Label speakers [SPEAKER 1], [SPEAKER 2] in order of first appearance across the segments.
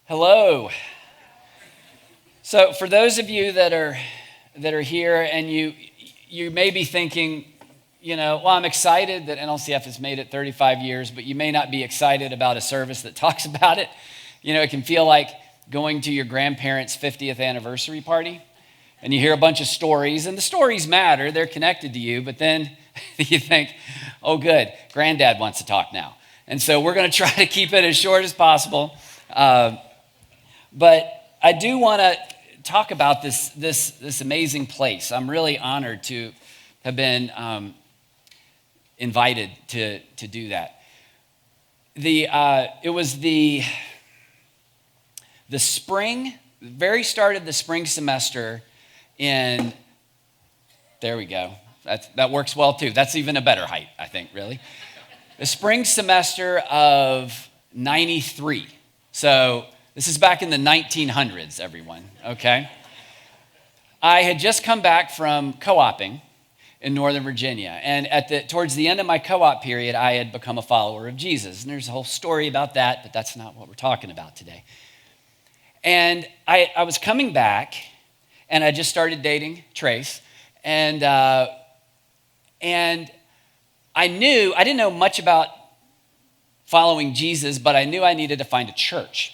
[SPEAKER 1] Hello. So for those of you that are here and you may be thinking, well, I'm excited that NLCF has made it 35 years, but you may not be excited about a service that talks about it. It can feel like going to your grandparents' 50th anniversary party and you hear a bunch of stories, and the stories matter, they're connected to you, but then you think, oh good, granddad wants to talk now. And so we're going to try to keep it as short as possible. But I do want to talk about this amazing place. I'm really honored to have been invited to do that. It was the spring, very start of the spring semester there we go. That works well too. That's even a better height, I think, really. The spring semester of 93. So this is back in the 1900s, everyone, okay? I had just come back from co-oping in Northern Virginia. And towards the end of my co-op period, I had become a follower of Jesus. And there's a whole story about that, but that's not what we're talking about today. And I was coming back, and I just started dating Trace. And I didn't know much about following Jesus, but I knew I needed to find a church.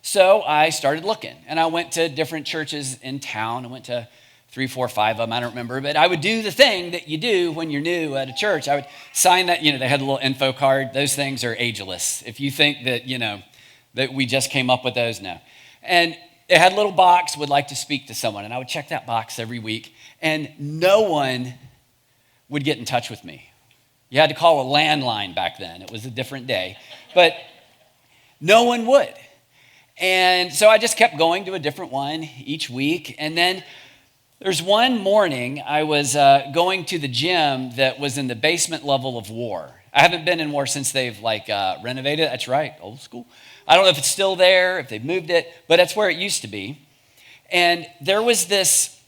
[SPEAKER 1] So I started looking, and I went to different churches in town. I went to 3, 4, 5 of them, I don't remember, but I would do the thing that you do when you're new at a church. I would sign that, they had a little info card. Those things are ageless. If you think that, that we just came up with those, no. And it had a little box, would like to speak to someone, and I would check that box every week, and no one would get in touch with me. You had to call a landline back then. It was a different day, but no one would. And so I just kept going to a different one each week. And then there's one morning I was going to the gym that was in the basement level of War. I haven't been in War since they've renovated it. That's right, old school. I don't know if it's still there, if they've moved it, but that's where it used to be. And there was this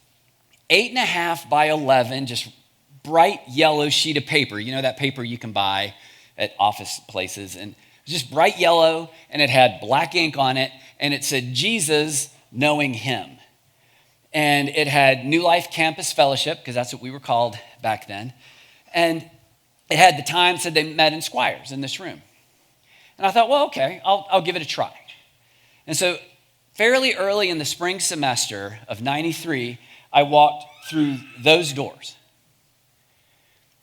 [SPEAKER 1] 8.5 by 11, just bright yellow sheet of paper. That paper you can buy at office places. And just bright yellow, and it had black ink on it, and it said, Jesus, knowing him. And it had New Life Campus Fellowship, because that's what we were called back then. And it had the time, said they met in Squires in this room. And I thought, well, okay, I'll give it a try. And so fairly early in the spring semester of 93, I walked through those doors.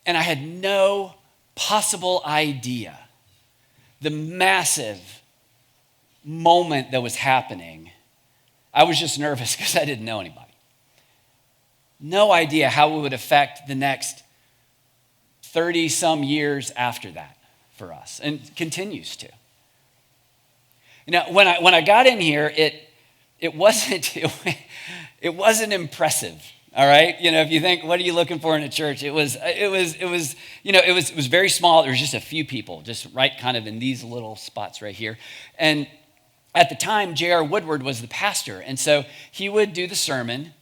[SPEAKER 1] And I had no possible idea the massive moment that was happening. I was just nervous because I didn't know anybody. No idea how it would affect the next 30-some years after that for us, and continues to. When I got in here, it wasn't impressive. All right, if you think, what are you looking for in a church? It was very small. There was just a few people, just right kind of in these little spots right here. And at the time, J.R. Woodward was the pastor, and so he would do the sermon.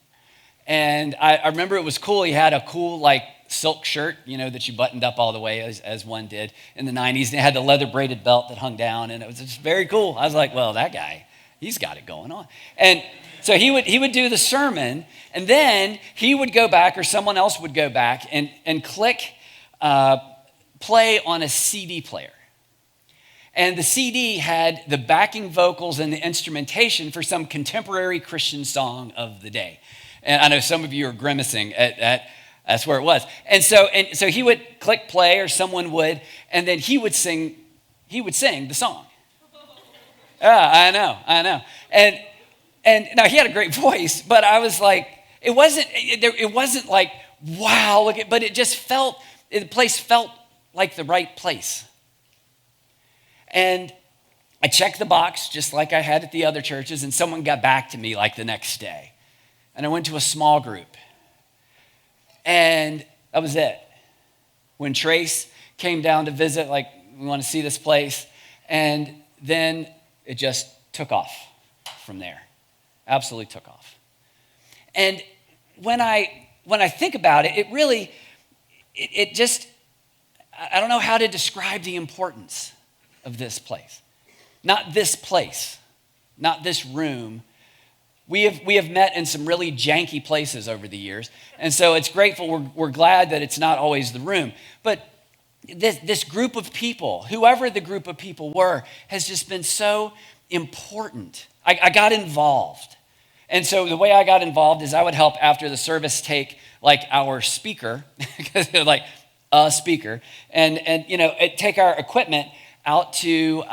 [SPEAKER 1] And I remember it was cool. He had a cool silk shirt, that you buttoned up all the way as one did in the 90s. And it had the leather braided belt that hung down, and it was just very cool. I was like, well, that guy, he's got it going on. And so he would do the sermon, and then he would go back, or someone else would go back and click play on a CD player. And the CD had the backing vocals and the instrumentation for some contemporary Christian song of the day. And I know some of you are grimacing at that's where it was. And so he would click play, or someone would, and then he would sing the song. Yeah, I know. And now he had a great voice, but I was like, it wasn't like, wow, look at, but it just felt, the place felt like the right place. And I checked the box just like I had at the other churches, and someone got back to me the next day. And I went to a small group. And that was it. When Trace came down to visit, we want to see this place. And then it just took off from there. Absolutely took off. And when I think about it, it just, I don't know how to describe the importance of this place. Not this place, not this room. We have met in some really janky places over the years. And so it's grateful. We're glad that it's not always the room. But this group of people, whoever the group of people were, has just been so important. I got involved. And so the way I got involved is I would help after the service take like our speaker, because they're like a speaker, and take our equipment out to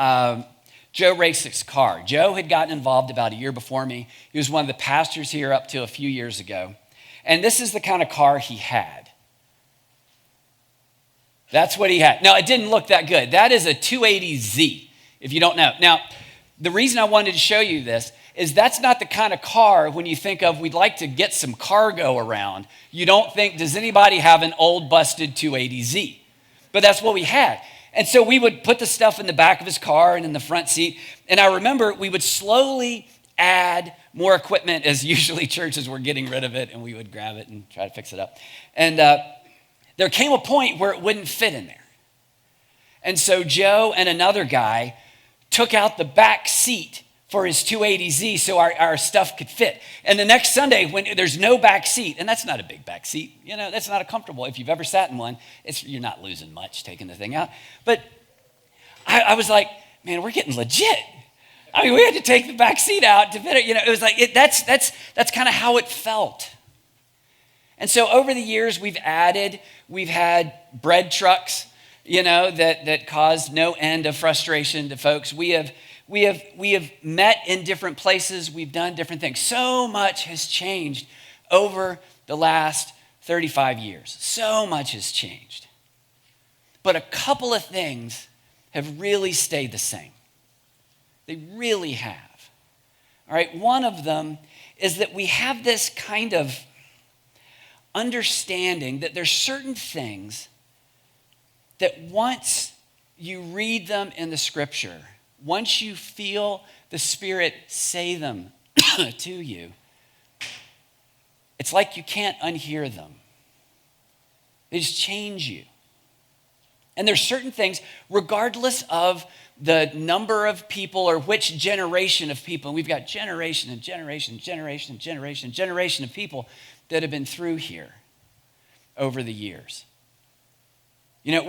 [SPEAKER 1] Joe Rasick's car. Joe had gotten involved about a year before me. He was one of the pastors here up to a few years ago. And this is the kind of car he had. That's what he had. Now, it didn't look that good. That is a 280Z, if you don't know. Now, the reason I wanted to show you this is that's not the kind of car when you think of we'd like to get some cargo around. You don't think, does anybody have an old busted 280Z? But that's what we had. And so we would put the stuff in the back of his car and in the front seat. And I remember we would slowly add more equipment as usually churches were getting rid of it, and we would grab it and try to fix it up. And there came a point where it wouldn't fit in there. And so Joe and another guy took out the back seat for his 280Z so our stuff could fit. And the next Sunday, when there's no back seat, and that's not a big back seat, that's not a comfortable. If you've ever sat in one, you're not losing much taking the thing out. But I was like, man, we're getting legit. I mean, we had to take the back seat out to fit it. It was like, that's kind of how it felt. And so over the years, we've had bread trucks, that caused no end of frustration to folks. We have met in different places. We've done different things. So much has changed over the last 35 years. So much has changed. But a couple of things have really stayed the same. They really have. All right, one of them is that we have this kind of understanding that there's certain things that once you read them in the scripture, once you feel the Spirit say them to you, it's like you can't unhear them. They just change you. And there's certain things, regardless of the number of people or which generation of people, and we've got generation and generation, generation, generation, generation of people that have been through here over the years. There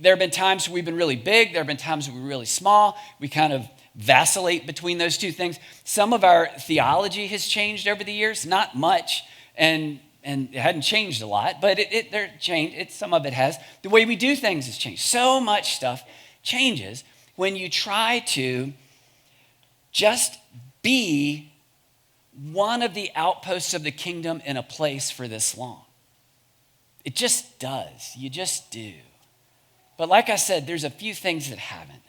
[SPEAKER 1] have been times we've been really big. There have been times we're really small. We kind of vacillate between those two things. Some of our theology has changed over the years, not much, and it hadn't changed a lot, but they're changed. Some of it has. The way we do things has changed. So much stuff changes when you try to just be one of the outposts of the kingdom in a place for this long. It just does. You just do. But like I said, there's a few things that haven't.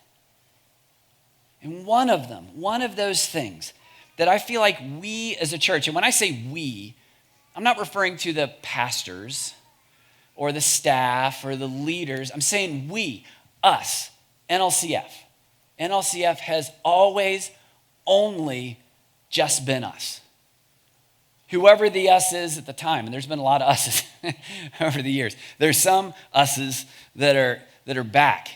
[SPEAKER 1] And one of those things that I feel like we as a church, and when I say we, I'm not referring to the pastors or the staff or the leaders. I'm saying we, us, NLCF. NLCF has always only just been us. Whoever the us is at the time, and there's been a lot of us's over the years. There's some us's that are back.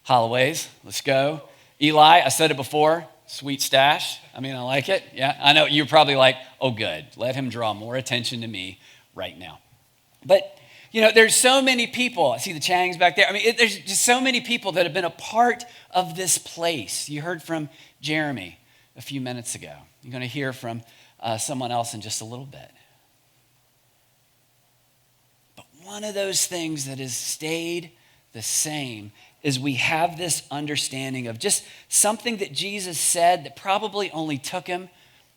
[SPEAKER 1] Holloways, let's go. Eli, I said it before, sweet stash. I mean, I like it. Yeah, I know you're probably like, oh good, let him draw more attention to me right now. But, there's so many people. I see the Changs back there. I mean, there's just so many people that have been a part of this place. You heard from Jeremy a few minutes ago. You're going to hear from someone else in just a little bit. But one of those things that has stayed the same is we have this understanding of just something that Jesus said that probably only took him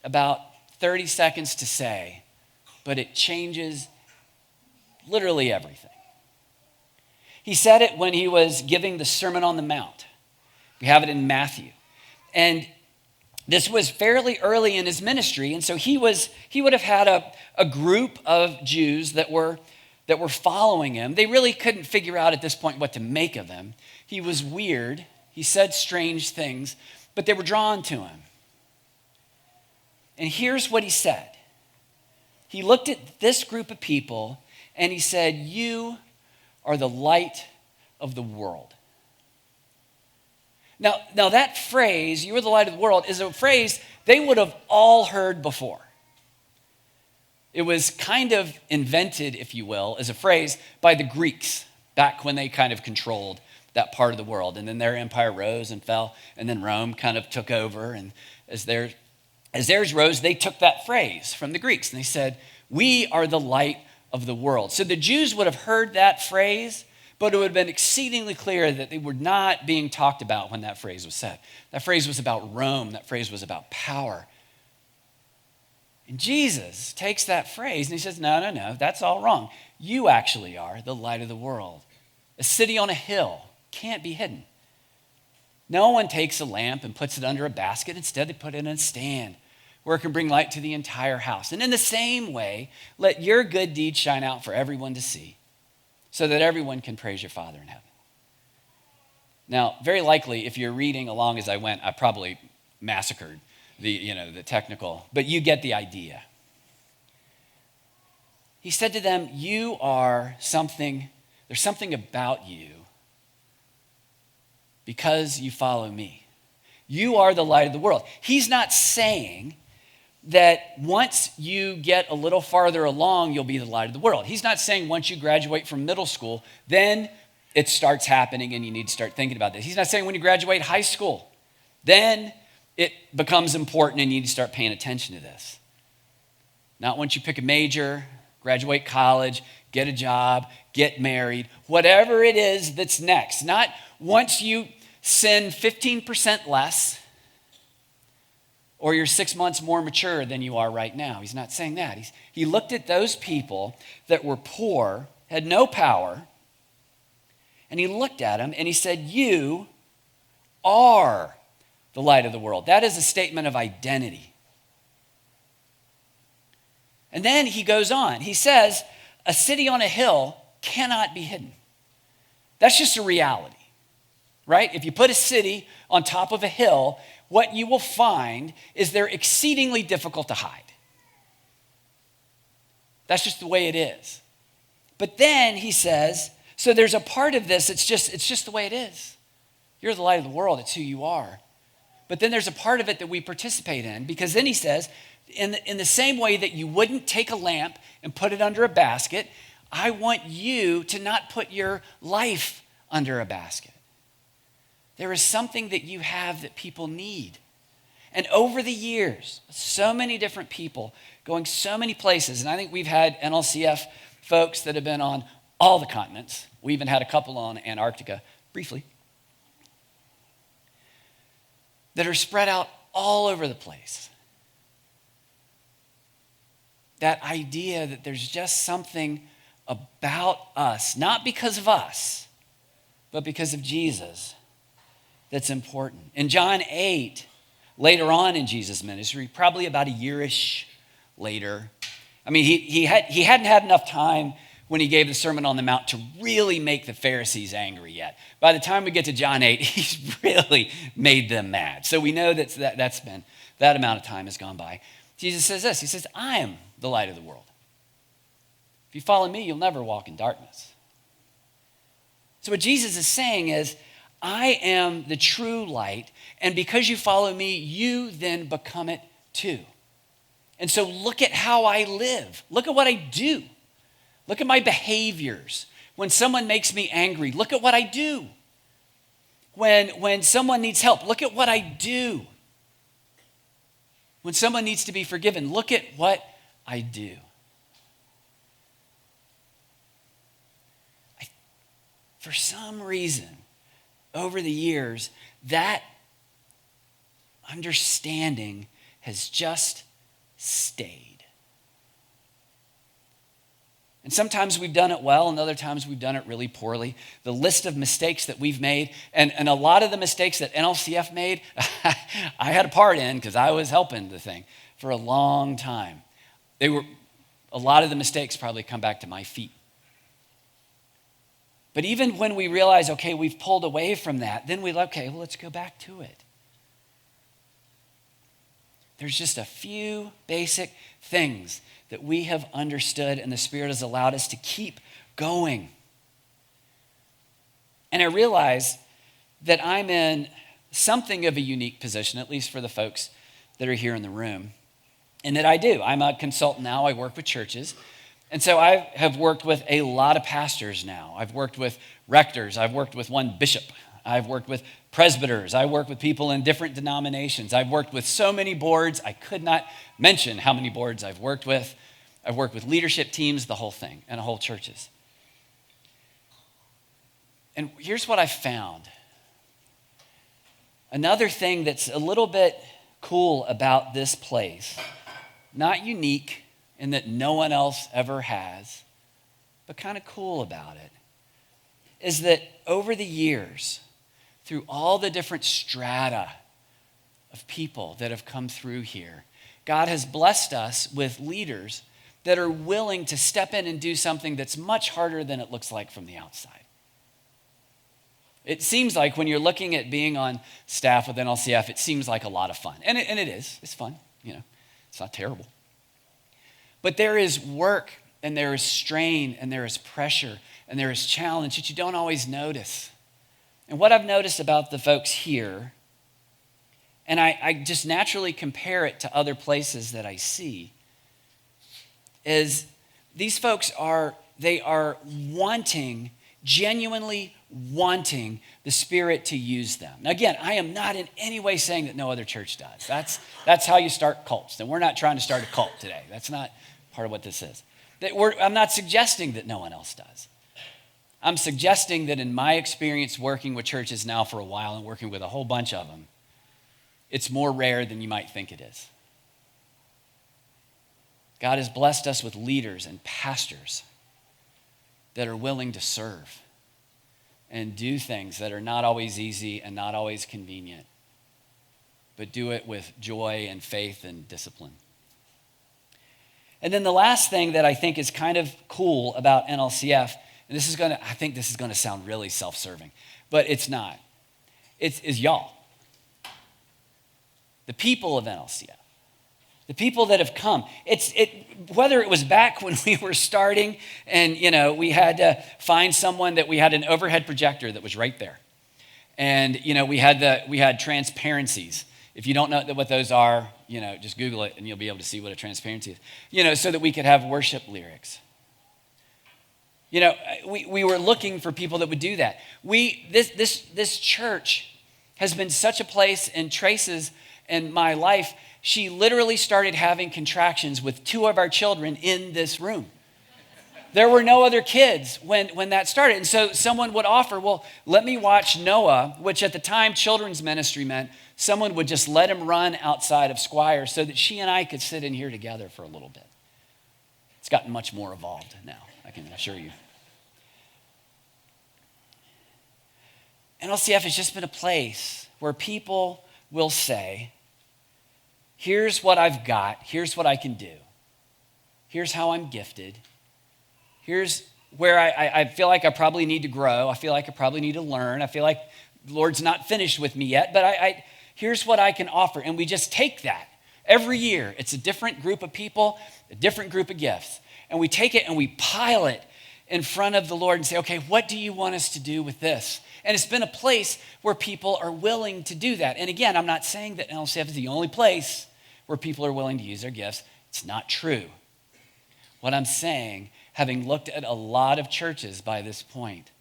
[SPEAKER 1] about 30 seconds to say, but it changes literally everything. He said it when he was giving the Sermon on the Mount. We have it in Matthew. And this was fairly early in his ministry, and so he would have had a group of Jews that were following him. They really couldn't figure out at this point what to make of him. He was weird. He said strange things, but they were drawn to him. And here's what he said. He looked at this group of people and he said, "You are the light of the world." Now that phrase, you are the light of the world, is a phrase they would have all heard before. It was kind of invented, if you will, as a phrase by the Greeks back when they kind of controlled that part of the world. And then their empire rose and fell, and then Rome kind of took over. And as theirs rose, they took that phrase from the Greeks and they said, we are the light of the world. So the Jews would have heard that phrase, but it would have been exceedingly clear that they were not being talked about when that phrase was said. That phrase was about Rome. That phrase was about power. And Jesus takes that phrase and he says, no, that's all wrong. You actually are the light of the world. A city on a hill can't be hidden. No one takes a lamp and puts it under a basket. Instead, they put it in a stand where it can bring light to the entire house. And in the same way, let your good deeds shine out for everyone to see, so that everyone can praise your Father in heaven. Now, very likely, if you're reading along as I went, I probably massacred the technical, but you get the idea. He said to them, you are something, there's something about you because you follow me. You are the light of the world. He's not saying that once you get a little farther along, you'll be the light of the world. He's not saying once you graduate from middle school, then it starts happening and you need to start thinking about this. He's not saying when you graduate high school, then it becomes important and you need to start paying attention to this. Not once you pick a major, graduate college, get a job, get married, whatever it is that's next. Not once you sin 15% less, or you're 6 months more mature than you are right now. He's not saying that. He looked at those people that were poor, had no power, and he looked at them and he said, you are the light of the world. That is a statement of identity. And then he goes on. He says, a city on a hill cannot be hidden. That's just a reality, right? If you put a city on top of a hill, what you will find is they're exceedingly difficult to hide. That's just the way it is. But then he says, so there's a part of this, it's just the way it is. You're the light of the world, it's who you are. But then there's a part of it that we participate in, because then he says, in the same way that you wouldn't take a lamp and put it under a basket, I want you to not put your life under a basket. There is something that you have that people need. And over the years, so many different people going so many places. And I think we've had NLCF folks that have been on all the continents. We even had a couple on Antarctica briefly, that are spread out all over the place. That idea that there's just something about us, not because of us, but because of Jesus, that's important. In John 8, later on in Jesus' ministry, probably about a year-ish later, I mean, he hadn't had enough time when he gave the Sermon on the Mount to really make the Pharisees angry yet. By the time we get to John 8, he's really made them mad. So we know that amount of time has gone by. Jesus says this, he says, I am the light of the world. If you follow me, you'll never walk in darkness. So what Jesus is saying is, I am the true light, and because you follow me, you then become it too. And so look at how I live. Look at what I do. Look at my behaviors. When someone makes me angry, look at what I do. When someone needs help, look at what I do. When someone needs to be forgiven, look at what I do. For some reason, over the years, that understanding has just stayed. And sometimes we've done it well, and other times we've done it really poorly. The list of mistakes that we've made, and a lot of the mistakes that NLCF made, I had a part in because I was helping the thing for a long time. A lot of the mistakes probably come back to my feet. But even when we realize, okay, we've pulled away from that, then let's go back to it. There's just a few basic things that we have understood and the Spirit has allowed us to keep going. And I realize that I'm in something of a unique position, at least for the folks that are here in the room, and that I do. I'm a consultant now. I work with churches. And so I have worked with a lot of pastors now. I've worked with rectors. I've worked with one bishop. I've worked with presbyters. I work with people in different denominations. I've worked with so many boards. I could not mention how many boards I've worked with. I've worked with leadership teams, the whole thing, and whole churches. And here's what I found. Another thing that's a little bit cool about this place, not unique in that no one else ever has, but kind of cool about it, is that over the years, through all the different strata of people that have come through here, God has blessed us with leaders that are willing to step in and do something that's much harder than it looks like from the outside. It seems like when you're looking at being on staff with NLCF, it seems like a lot of fun. And it is. It's fun. It's not terrible. But there is work, and there is strain, and there is pressure, and there is challenge that you don't always notice. And what I've noticed about the folks here, and I just naturally compare it to other places that I see, is these folks are genuinely wanting the Spirit to use them. Now again, I am not in any way saying that no other church does. That's how you start cults. And we're not trying to start a cult today. That's not part of what this is. I'm not suggesting that no one else does. I'm suggesting that in my experience working with churches now for a while and working with a whole bunch of them, it's more rare than you might think it is. God has blessed us with leaders and pastors that are willing to serve and do things that are not always easy and not always convenient, but do it with joy and faith and discipline. And then the last thing that I think is kind of cool about NLCF, and I think this is going to sound really self-serving, but it's not. It's y'all. The people of NLCF. The people that have come. Whether it was back when we were starting and, we had to find someone that we had an overhead projector that was right there. And, we had transparencies. If you don't know what those are, just Google it and you'll be able to see what a transparency is. So that we could have worship lyrics. We were looking for people that would do that. This church has been such a place in Trace's and my life. She literally started having contractions with 2 of our children in this room. There were no other kids when that started. And so someone would offer, well, let me watch Noah, which at the time children's ministry meant someone would just let him run outside of Squire so that she and I could sit in here together for a little bit. It's gotten much more evolved now, I can assure you. NLCF has just been a place where people will say, here's what I've got. Here's what I can do. Here's how I'm gifted. Here's where I feel like I probably need to grow. I feel like I probably need to learn. I feel like the Lord's not finished with me yet, but here's what I can offer. And we just take that. Every year, it's a different group of people, a different group of gifts. And we take it and we pile it in front of the Lord and say, okay, what do you want us to do with this? And it's been a place where people are willing to do that. And again, I'm not saying that NLCF is the only place where people are willing to use their gifts. It's not true. What I'm saying, having looked at a lot of churches by this point,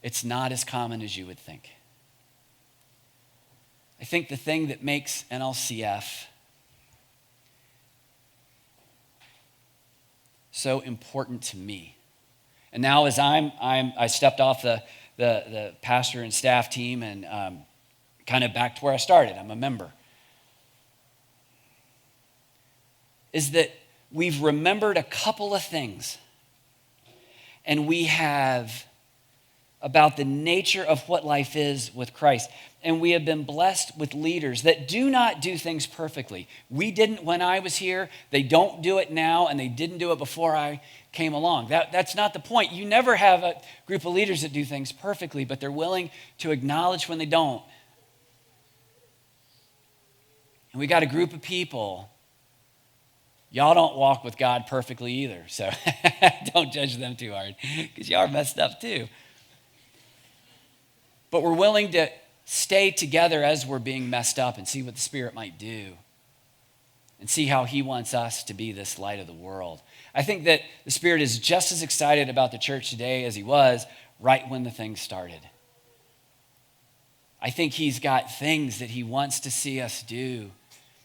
[SPEAKER 1] it's not as common as you would think. I think the thing that makes NLCF so important to me, and now as I stepped off the pastor and staff team and kind of back to where I started, I'm a member, is that we've remembered a couple of things, and we have about the nature of what life is with Christ. And we have been blessed with leaders that do not do things perfectly. We didn't when I was here. They don't do it now, and they didn't do it before I came along. That's not the point. You never have a group of leaders that do things perfectly, but they're willing to acknowledge when they don't. And we got a group of people. Y'all don't walk with God perfectly either, so don't judge them too hard because y'all are messed up too. But we're willing to stay together as we're being messed up and see what the Spirit might do and see how he wants us to be this light of the world. I think that the Spirit is just as excited about the church today as he was right when the thing started. I think he's got things that he wants to see us do.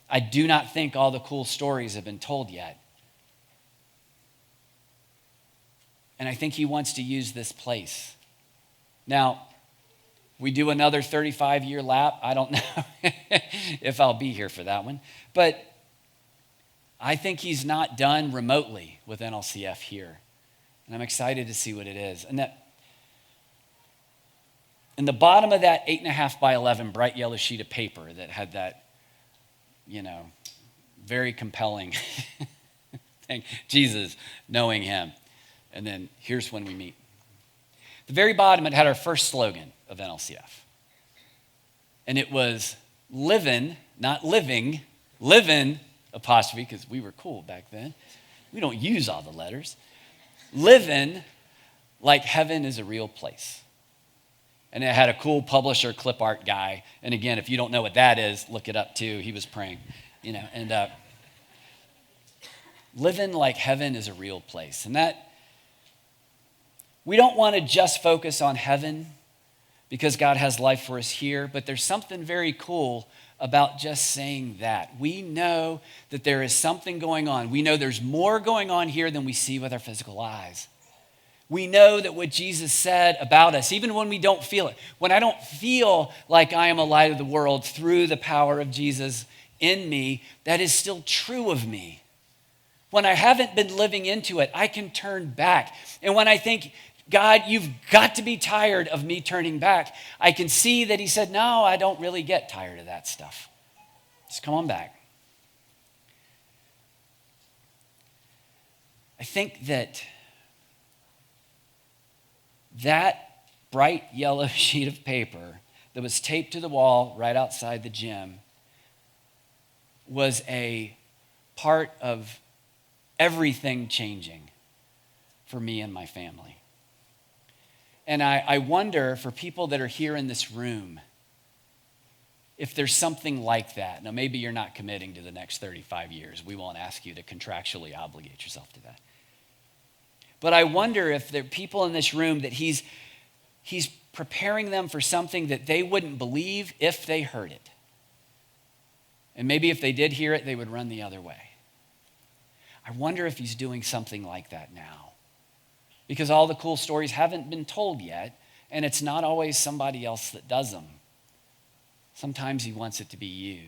[SPEAKER 1] I do not think all the cool stories have been told yet. And I think he wants to use this place. Now, we do another 35-year lap. I don't know if I'll be here for that one. But I think he's not done remotely with NLCF here. And I'm excited to see what it is. And that in the bottom of that 8.5 by 11 bright yellow sheet of paper that had that, very compelling thing, Jesus, knowing him. And then here's when we meet. The very bottom, it had our first slogan of NLCF. And it was livin', not living, livin', apostrophe, because we were cool back then. We don't use all the letters. Livin' like heaven is a real place. And it had a cool publisher clip art guy. And again, if you don't know what that is, look it up too. He was praying, and living like heaven is a real place. And that we don't want to just focus on heaven because God has life for us here, but there's something very cool about just saying that. We know that there is something going on. We know there's more going on here than we see with our physical eyes. We know that what Jesus said about us, even when we don't feel it, when I don't feel like I am a light of the world through the power of Jesus in me, that is still true of me. When I haven't been living into it, I can turn back. And when I think, God, you've got to be tired of me turning back, I can see that he said, no, I don't really get tired of that stuff. Just come on back. I think that bright yellow sheet of paper that was taped to the wall right outside the gym was a part of everything changing for me and my family. And I wonder for people that are here in this room, if there's something like that. Now, maybe you're not committing to the next 35 years. We won't ask you to contractually obligate yourself to that. But I wonder if there are people in this room that he's preparing them for something that they wouldn't believe if they heard it. And maybe if they did hear it, they would run the other way. I wonder if he's doing something like that now. Because all the cool stories haven't been told yet, and it's not always somebody else that does them. Sometimes he wants it to be you.